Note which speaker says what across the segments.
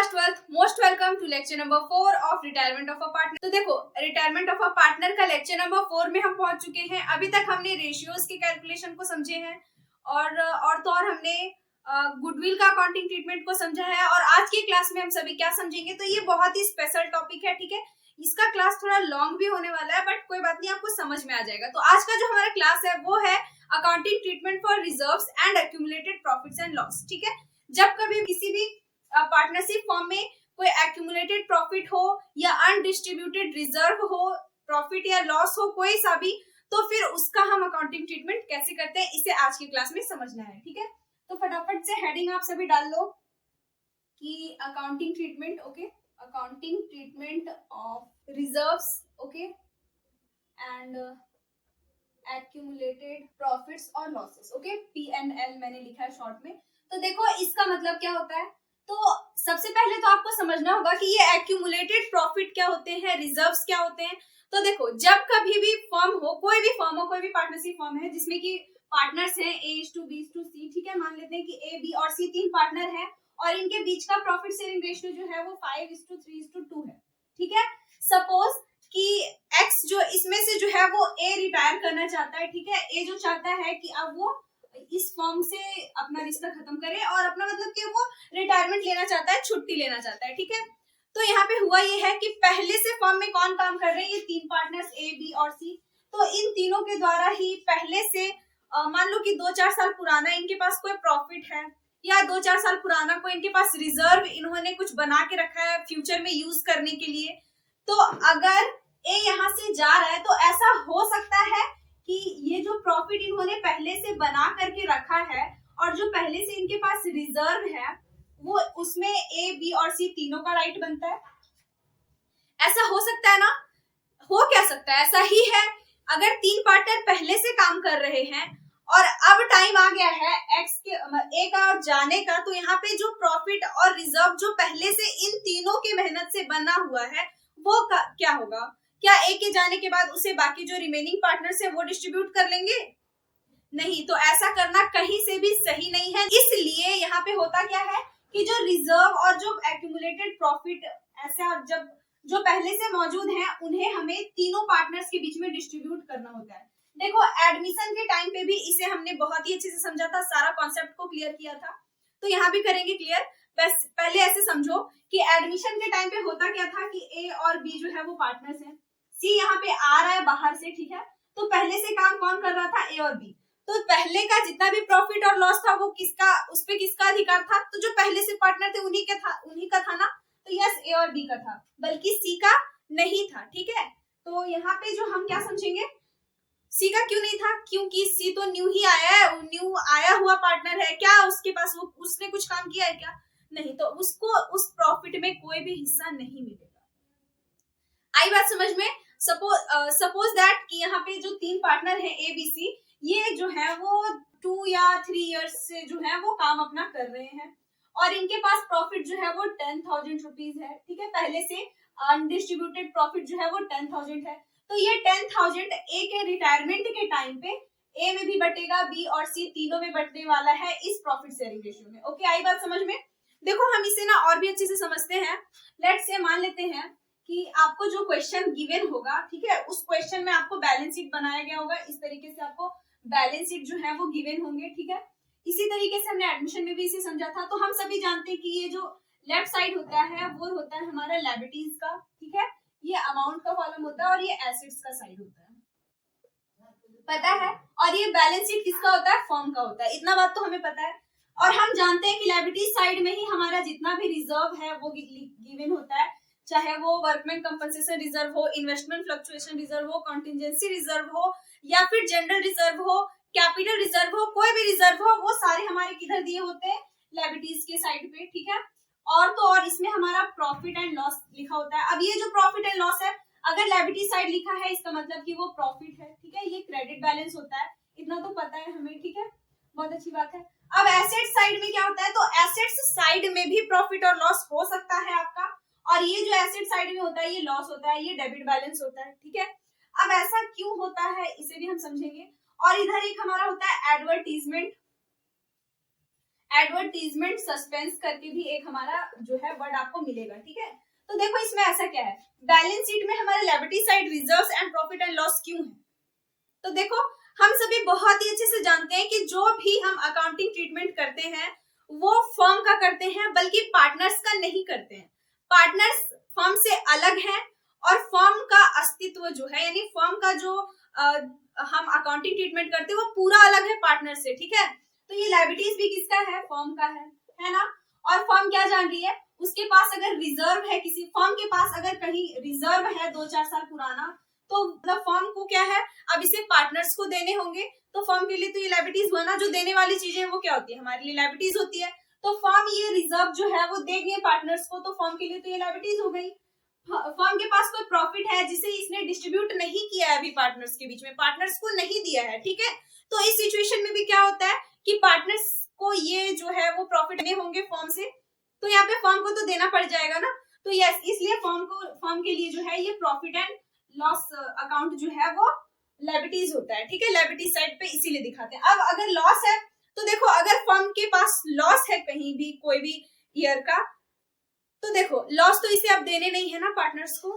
Speaker 1: Class 12th most welcome to lecture number 4 of retirement of a partner. तो देखो, retirement of a partner का lecture number 4 में हम पहुंच चुके हैं। अभी तक हमने रेशियोज के कैलकुलेशन को समझे हैं और तो और हमने गुडविल का अकाउंटिंग ट्रीटमेंट को समझा है। और आज की क्लास में हम सभी क्या समझेंगे, तो ये बहुत ही स्पेशल टॉपिक है, ठीक है। इसका क्लास थोड़ा लॉन्ग भी होने वाला है, बट कोई बात नहीं, आपको समझ में आ जाएगा। तो आज का जो हमारा क्लास है वो है accounting treatment for reserves and accumulated profits and loss, ठीक है। जब कभी किसी भी पार्टनरशिप फॉर्म में कोई एक्यूमुलेटेड प्रॉफिट हो या अनडिस्ट्रीब्यूटेड रिजर्व हो, प्रॉफिट या लॉस हो कोई सा भी, तो फिर उसका हम अकाउंटिंग ट्रीटमेंट कैसे करते हैं, इसे आज की क्लास में समझना है, ठीक है। तो फटाफट से हेडिंग आप सभी डाल लो कि accounting treatment, okay, accounting treatment of reserves, okay, and accumulated profits और लॉसेस, ओके, P&L मैंने लिखा है शॉर्ट में। तो देखो इसका मतलब क्या होता है, तो सबसे पहले तो आपको समझना होगा कि ये एक्यूमुलेटेड प्रॉफिट क्या होते हैं, रिजर्व्स क्या होते हैं। तो देखो, जब कभी भी फर्म हो, कोई भी फर्म हो, कोई भी पार्टनरशिप फर्म है जिसमें कि पार्टनर्स हैं A:B:C, ठीक है। मान लेते हैं कि A, B और C तीन पार्टनर हैं और इनके बीच का प्रॉफिट शेयरिंग रेशियो जो है वो 5:3:2 है, ठीक है। सपोज कि X जो इसमें से जो है वो A रिटायर करना चाहता है, ठीक है। A जो चाहता है कि अब वो इस फर्म से अपना रिश्ता खत्म करे और अपना मतलब कि वो रिटायरमेंट लेना चाहता है, छुट्टी लेना चाहता है, ठीक है। तो यहाँ पे हुआ ये है कि पहले से फर्म में कौन काम कर रहे हैं, ये तीन पार्टनर्स A, B और C। तो इन तीनों के द्वारा ही पहले से मान लो कि 2-4 साल पुराना इनके पास कोई प्रॉफिट है या 2-4 साल पुराना कोई इनके पास रिजर्व इन्होंने कुछ बना के रखा है फ्यूचर में यूज करने के लिए। तो अगर A यहाँ से जा रहा है तो ऐसा हो सकता है कि ये जो प्रॉफिट इन्होंने पहले से बना करके रखा है और जो पहले से इनके पास रिजर्व है वो उसमें A, B और C तीनों का राइट बनता है। ऐसा हो सकता है ना, हो क्या सकता है, ऐसा ही है। अगर तीन पार्टनर पहले से काम कर रहे हैं और अब टाइम आ गया है एक्स के A का जाने का, तो यहाँ पे जो प्रॉफिट और रिजर्व जो पहले से इन तीनों की मेहनत से बना हुआ है वो क्या होगा, क्या A के जाने के बाद उसे बाकी जो रिमेनिंग पार्टनर्स है वो डिस्ट्रीब्यूट कर लेंगे? नहीं। तो ऐसा करना कहीं से भी सही नहीं है। इसलिए यहाँ पे होता क्या है कि जो रिजर्व और जो एक्यूमुलेटेड प्रॉफिट ऐसा जब जो पहले से मौजूद है उन्हें हमें तीनों पार्टनर्स के बीच में डिस्ट्रीब्यूट करना होता है। देखो, एडमिशन के टाइम पे भी इसे हमने बहुत ही अच्छे से समझा था, सारा कॉन्सेप्ट को क्लियर किया था। तो यहाँ भी करेंगे क्लियर। बस पहले ऐसे समझो कि एडमिशन के टाइम पे होता क्या था कि A और B जो है वो पार्टनर्स हैं, C यहाँ पे आ रहा है बाहर से, ठीक है। तो पहले से काम कौन कर रहा था, A और B। तो पहले का जितना भी प्रॉफिट और लॉस था वो किसका, उस पे किसका अधिकार था, तो जो पहले से पार्टनर थे उन्हीं का था ना। तो यस, A और B का था, बल्कि C का नहीं था, ठीक है। तो यहाँ पे जो हम क्या समझेंगे, C का क्यों नहीं था, क्योंकि C तो न्यू ही आया है, न्यू आया हुआ पार्टनर है। क्या उसके पास वो उसने कुछ काम किया है क्या? नहीं। तो उसको उस प्रॉफिट में कोई भी हिस्सा नहीं मिलेगा। आई बात समझ में? सपोज दैट कि यहाँ पे जो तीन पार्टनर है A, B, C, ये जो है वो 2 या 3 इयर्स से जो है वो काम अपना कर रहे हैं और इनके पास प्रॉफिट जो है वो 10,000 रुपीज है, ठीक है। पहले से अनडिस्ट्रीब्यूटेड प्रॉफिट जो है वो 10,000 है। तो ये 10,000 A के रिटायरमेंट के टाइम पे A में भी बटेगा, B और C तीनों में बटने वाला है इस प्रॉफिट शेयरिंग रेशियो में। ओके, आई बात समझ में? देखो, हम इसे ना और भी अच्छे से समझते हैं। लेट्स से मान लेते हैं कि आपको जो क्वेश्चन गिवन होगा, ठीक है, उस क्वेश्चन में आपको बैलेंस शीट बनाया गया होगा। इस तरीके से आपको बैलेंस शीट जो है वो गिवन होंगे, ठीक है। इसी तरीके से हमने एडमिशन में भी इसे समझा था। तो हम सभी जानते हैं कि ये जो लेफ्ट साइड होता है वो होता है हमारा लायबिलिटीज का, ठीक है। ये अमाउंट का कॉलम होता है और ये एसेट्स का साइड होता है, पता है। और ये बैलेंस शीट किसका होता है, फर्म का होता है। इतना बात तो हमें पता है। और हम जानते हैं कि लायबिलिटीज साइड में ही हमारा जितना भी रिजर्व है वो गिवन होता है, चाहे वो वर्कमैन कंपनसेशन रिजर्व हो, इन्वेस्टमेंट फ्लक्चुएशन रिजर्व हो, कॉन्टिजेंसी रिजर्व हो या फिर जनरल रिजर्व हो, कैपिटल रिजर्व हो, कोई भी रिजर्व हो, वो सारे हमारे किधर दिए होते हैं, लायबिलिटीज के साइड पे, ठीक है। और तो और इसमें हमारा प्रॉफिट एंड लॉस लिखा होता है। अब ये जो प्रॉफिट एंड लॉस है, अगर लायबिलिटी साइड लिखा है इसका मतलब कि वो प्रॉफिट है, ठीक है। ये क्रेडिट बैलेंस होता है, इतना तो पता है हमें, ठीक है, बहुत अच्छी बात है। अब एसेट साइड में क्या होता है, तो एसेट्स साइड में भी प्रॉफिट और लॉस हो सकता है आपका, और ये जो एसेट साइड में होता है ये लॉस होता है, ये डेबिट बैलेंस होता है, ठीक है। अब ऐसा क्यों होता है इसे भी हम समझेंगे। और इधर एक हमारा होता है एडवर्टीजमेंट। एडवर्टीजमेंट सस्पेंस करके भी एक हमारा जो है वर्ड आपको मिलेगा, ठीक है। तो देखो इसमें ऐसा क्या है, बैलेंस शीट में हमारे liability side reserves and profit and loss क्यों है? तो देखो हम सभी बहुत ही अच्छे से जानते हैं कि जो भी हम अकाउंटिंग ट्रीटमेंट करते हैं वो फर्म का करते हैं, बल्कि पार्टनर्स का नहीं करते हैं। पार्टनर्स फर्म से अलग है और फर्म का अस्तित्व जो है, यानी फर्म का जो हम अकाउंटिंग ट्रीटमेंट करते हैं वो पूरा अलग है पार्टनर से, ठीक है। तो ये लायबिलिटीज भी किसका है? फर्म का है ना। और फर्म क्या जान रही है, उसके पास अगर रिजर्व है, किसी फर्म के पास अगर कहीं रिजर्व है 2-4 साल पुराना, तो मतलब फर्म को क्या है, अब इसे पार्टनर्स को देने होंगे। तो फर्म के लिए तो ये लायबिलिटीज हुआ ना, जो देने वाली चीजें वो क्या होती है, हमारे लिए लायबिलिटीज होती है। तो फर्म ये रिजर्व जो है वो देंगे पार्टनर्स को, तो फर्म के लिए तो ये लायबिलिटीज हो गई। फर्म के पास कोई प्रॉफिट है जिसे इसने डिस्ट्रीब्यूट नहीं किया है अभी पार्टनर्स के बीच में, पार्टनर्स को नहीं दिया है, ठीक है। तो इस सिचुएशन में भी क्या होता है कि पार्टनर्स को ये जो है वो प्रॉफिट देने होंगे फर्म से, तो यहाँ पे फर्म को तो देना पड़ जाएगा ना। तो यस, इसलिए फर्म के लिए जो है ये प्रॉफिट एंड लॉस अकाउंट जो है वो लायबिलिटीज होता है, ठीक है। लायबिलिटी साइड पे इसीलिए दिखाते हैं। अब अगर लॉस है तो देखो, अगर फर्म के पास लॉस है कहीं भी कोई भी ईयर का, तो देखो लॉस तो इसे अब देने नहीं है ना पार्टनर्स को,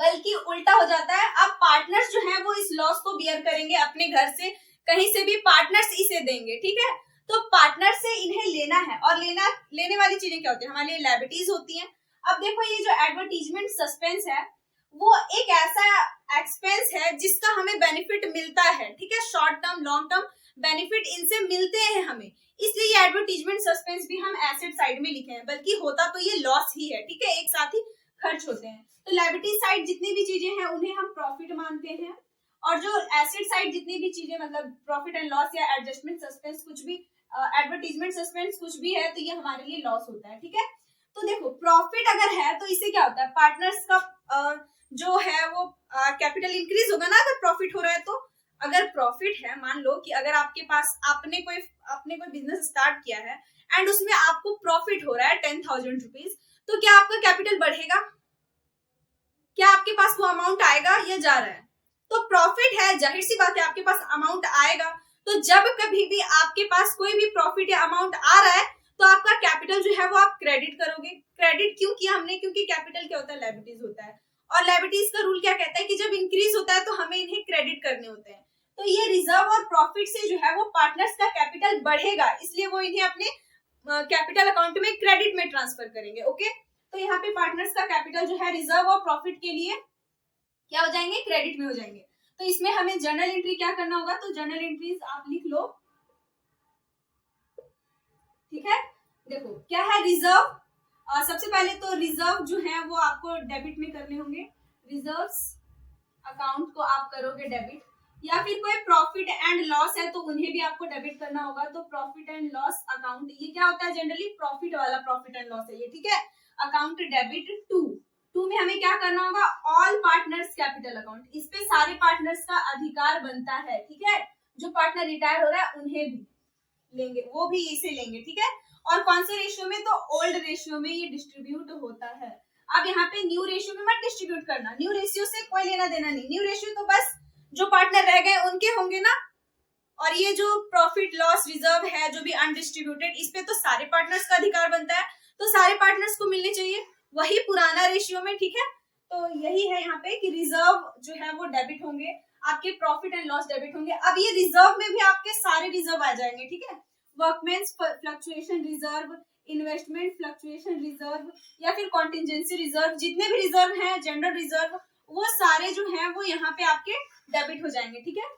Speaker 1: बल्कि उल्टा हो जाता है। अब पार्टनर्स जो है वो इस लॉस को बियर करेंगे अपने घर से, कहीं से भी पार्टनर्स इसे देंगे, ठीक है। तो पार्टनर से इन्हें लेना है, और लेने वाली चीजें क्या होती है, हमारे लिए लायबिलिटीज होती हैं। अब देखो ये जो एडवर्टीजमेंट सस्पेंस है वो एक ऐसा एक्सपेंस है जिसका हमें बेनिफिट मिलता है, ठीक है। Short term long term benefit इनसे मिलते हैं हमें, इसलिए ये एडवर्टीजमेंट सस्पेंस भी हम एसेट साइड में लिखे हैं, बल्कि होता तो ये लॉस ही है, ठीक है। एक साथ ही खर्च होते हैं। तो लायबिलिटी साइड जितनी भी चीजें हैं उन्हें हम प्रॉफिट मानते हैं, और जो एसेट साइड जितनी भी चीजें मतलब प्रॉफिट एंड लॉस या एडजस्टमेंट सस्पेंस कुछ भी, एडवर्टीजमेंट सस्पेंस कुछ भी है, तो ये हमारे लिए लॉस होता है, ठीक है। तो देखो प्रॉफिट अगर है तो इससे क्या होता है, पार्टनर्स का जो है वो कैपिटल इंक्रीज होगा ना अगर प्रॉफिट हो रहा है। तो अगर प्रॉफिट है, मान लो कि अगर आपके पास आपने कोई बिजनेस स्टार्ट किया है एंड उसमें आपको प्रॉफिट हो रहा है 10,000 रुपीज, तो क्या आपका कैपिटल बढ़ेगा? क्या आपके पास वो अमाउंट आएगा या जा रहा है? तो प्रॉफिट है, जाहिर सी बात है आपके पास अमाउंट आएगा। तो जब कभी भी आपके पास कोई भी प्रॉफिट या अमाउंट आ रहा है तो आपका कैपिटल जो है वो आप क्रेडिट करोगे। क्रेडिट क्यों किया हमने? क्योंकि कैपिटल क्या होता है, लायबिलिटीज होता है, और लायबिलिटीज का रूल क्या कहता है कि जब इंक्रीज होता है तो हमें इन्हें क्रेडिट करने होते हैं। तो ये रिजर्व और प्रॉफिट से जो है वो पार्टनर्स का कैपिटल बढ़ेगा, इसलिए वो इन्हें अपने कैपिटल अकाउंट में क्रेडिट में ट्रांसफर करेंगे, ओके। तो यहाँ पे पार्टनर्स का कैपिटल जो है रिजर्व और प्रॉफिट के लिए क्या हो जाएंगे, क्रेडिट में हो जाएंगे। तो इसमें हमें जर्नल एंट्री क्या करना होगा, तो जर्नल एंट्रीज आप लिख लो, ठीक है। देखो क्या है रिजर्व, सबसे पहले तो रिजर्व जो है वो आपको डेबिट में करने होंगे, रिजर्व्स अकाउंट को आप करोगे डेबिट, या फिर कोई प्रॉफिट एंड लॉस है तो उन्हें भी आपको डेबिट करना होगा। तो प्रॉफिट एंड लॉस अकाउंट, ये क्या होता है जनरली प्रॉफिट वाला प्रॉफिट एंड लॉस है ये, ठीक है। अकाउंट डेबिट टू में हमें क्या करना होगा, ऑल पार्टनर्स कैपिटल अकाउंट, इस पे सारे पार्टनर्स का अधिकार बनता है, ठीक है। जो पार्टनर रिटायर हो रहा है उन्हें भी लेंगे, वो भी इसे लेंगे, ठीक है। और कौन से रेशियो में, तो ओल्ड रेशियो में ये डिस्ट्रीब्यूट होता है। अब यहाँ पे न्यू रेशियो में मत डिस्ट्रीब्यूट करना, न्यू रेशियो से कोई लेना देना नहीं। न्यू रेशियो तो बस जो पार्टनर रह गए उनके होंगे ना, और ये जो प्रॉफिट लॉस रिजर्व है जो भी अनडिस्ट्रीब्यूटेड, इस पे तो सारे पार्टनर्स का अधिकार बनता है, तो सारे पार्टनर्स को मिलने चाहिए, वही पुराना रेशियो में, ठीक है। तो यही है यहाँ पे कि रिजर्व जो है वो डेबिट होंगे, आपके प्रॉफिट एंड लॉस डेबिट होंगे। अब ये रिजर्व में भी आपके सारे रिजर्व आ जाएंगे, ठीक है। Workmen's fluctuation reserve, investment fluctuation reserve, या फिर कॉन्टिजेंसी रिजर्व, जितने भी रिजर्व हैं, जनरल रिजर्व, वो सारे जो हैं वो यहाँ पे आपके डेबिट हो जाएंगे, ठीक है।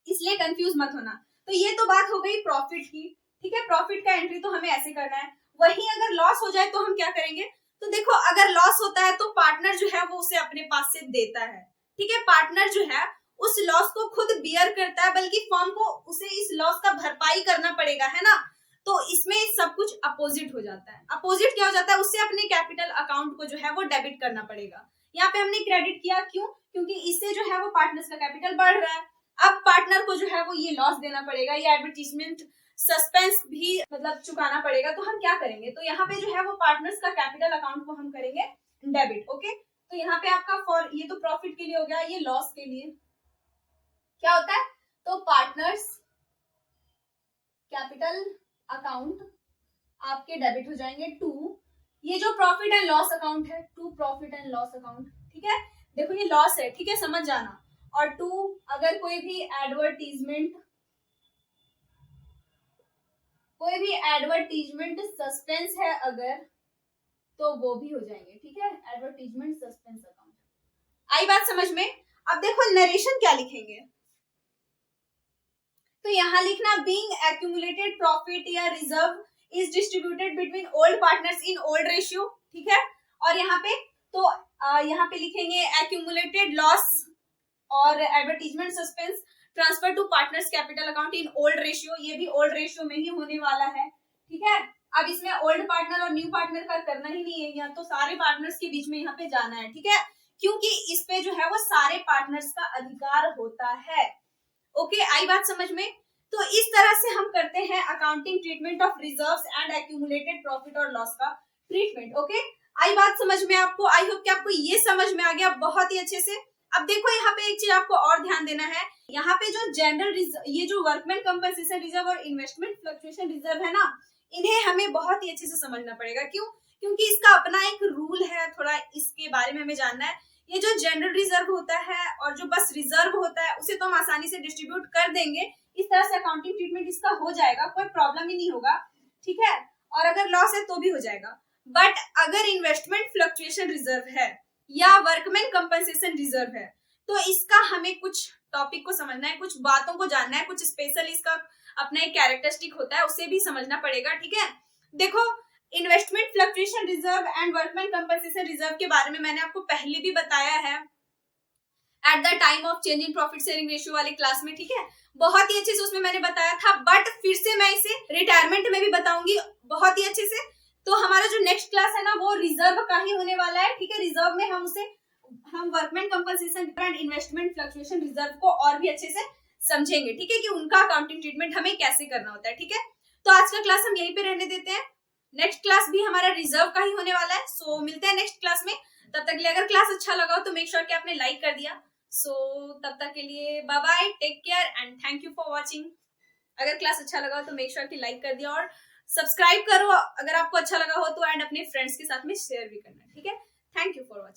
Speaker 1: इसलिए कंफ्यूज मत होना। तो ये तो बात हो गई प्रॉफिट की, ठीक है। प्रॉफिट का एंट्री तो हमें ऐसे करना है। वहीं अगर लॉस हो जाए तो हम क्या करेंगे, तो देखो अगर लॉस होता है तो पार्टनर जो है वो उसे अपने पास से देता है, ठीक है। पार्टनर जो है उस लॉस को खुद बियर करता है, बल्कि फर्म को उसे इस लॉस का भरपाई करना पड़ेगा, है ना। तो इसमें सब कुछ अपोजिट हो जाता है। अपोजिट क्या हो जाता है, उससे अपने कैपिटल अकाउंट को जो है वो डेबिट करना पड़ेगा। यहाँ पे हमने क्रेडिट किया, क्यों? क्योंकि इससे जो है वो पार्टनर्स का कैपिटल बढ़ रहा है। अब पार्टनर को जो है वो ये लॉस देना पड़ेगा, ये एडवर्टीजमेंट सस्पेंस भी मतलब चुकाना पड़ेगा। तो हम क्या करेंगे, तो यहाँ पे जो है वो पार्टनर्स का कैपिटल अकाउंट को हम करेंगे डेबिट, ओके। तो यहाँ पे आपका फॉर, ये तो प्रॉफिट के लिए हो गया, ये लॉस के लिए क्या होता है, तो पार्टनर्स कैपिटल अकाउंट आपके डेबिट हो जाएंगे टू ये जो प्रॉफिट एंड लॉस अकाउंट है, to profit and loss account. ठीक है, देखो ये लॉस है, ठीक है, समझ जाना। और टू अगर कोई भी एडवर्टीजमेंट सस्पेंस है अगर, तो वो भी हो जाएंगे। ठीक है, एडवर्टीजमेंट सस्पेंस अकाउंट। आई बात समझ में? अब देखो नरेशन क्या लिखेंगे, तो यहां लिखना बीइंग एक्यूमुलेटेड प्रॉफिट या reserve is distributed between old partners in old ratio. ठीक है, और यहाँ पे तो यहाँ पे लिखेंगे एक्यूमुलेटेड लॉस और advertisement suspense transfer to partners capital account in old ratio, ये भी ओल्ड रेशियो में ही होने वाला है। ठीक है, अब इसमें ओल्ड पार्टनर और न्यू पार्टनर का करना ही नहीं है, या तो सारे पार्टनर्स के बीच में यहाँ पे जाना है। ठीक है, क्योंकि इस पे जो है वो सारे पार्टनर्स का अधिकार होता है। ओके, आई बात समझ में? तो इस तरह से हम करते हैं accounting treatment of reserves and accumulated profit और लॉस का ट्रीटमेंट। ओके, आई बात समझ में आपको? आई होप कि आपको ये समझ में आ गया बहुत ही अच्छे से। अब देखो यहाँ पे एक चीज आपको और ध्यान देना है, यहाँ पे जो जनरल ये जो वर्कमैन कंपनसेशन रिजर्व और इन्वेस्टमेंट फ्लक्चुएशन रिजर्व है ना, इन्हें हमें बहुत ही अच्छे से समझना पड़ेगा। क्यों? क्योंकि इसका अपना एक रूल है, थोड़ा इसके बारे में हमें जानना है। ये जो जनरल रिजर्व होता है और जो बस रिजर्व होता है उसे तो हम आसानी से डिस्ट्रीब्यूट कर देंगे, इस तरह से अकाउंटिंग ट्रीटमेंट इसका हो जाएगा, कोई प्रॉब्लम ही नहीं होगा। ठीक है, और अगर लॉस है तो भी हो जाएगा। बट अगर इन्वेस्टमेंट फ्लक्चुएशन रिजर्व है या वर्कमैन कंपनसेशन रिजर्व है, तो इसका हमें कुछ टॉपिक को समझना है, कुछ बातों को जानना है, कुछ स्पेशल इसका अपना एक कैरेक्टरिस्टिक होता है, उसे भी समझना पड़ेगा। ठीक है, देखो investment fluctuation reserve and workman compensation reserve के बारे में मैंने आपको पहले भी बताया है at the time of change in profit sharing ratio वाली क्लास में। ठीक है, बहुत ही अच्छे से उसमें मैंने बताया था, बट फिर से मैं इसे रिटायरमेंट में भी बताऊंगी बहुत ही अच्छे से। तो हमारा जो नेक्स्ट क्लास है ना, वो रिजर्व का ही होने वाला है। ठीक है, रिजर्व में हम workman compensation and investment fluctuation reserve को और भी अच्छे से समझेंगे। ठीक है, कि उनका अकाउंटिंग ट्रीटमेंट हमें कैसे करना होता है। ठीक है, तो आज का क्लास हम यहीं पे रहने देते हैं, नेक्स्ट क्लास भी हमारा रिजर्व का ही होने वाला है। सो मिलते हैं नेक्स्ट क्लास में, तब तक के लिए अगर क्लास अच्छा लगा हो तो मेक श्योर कि आपने लाइक कर दिया। सो तब तक के लिए bye bye, take care and thank you for watching. अगर क्लास अच्छा लगा हो तो मेक श्योर कि लाइक कर दिया और सब्सक्राइब करो अगर आपको अच्छा लगा हो तो, एंड अपने फ्रेंड्स के साथ में शेयर भी करना। ठीक है, थैंक यू फॉर वॉचिंग।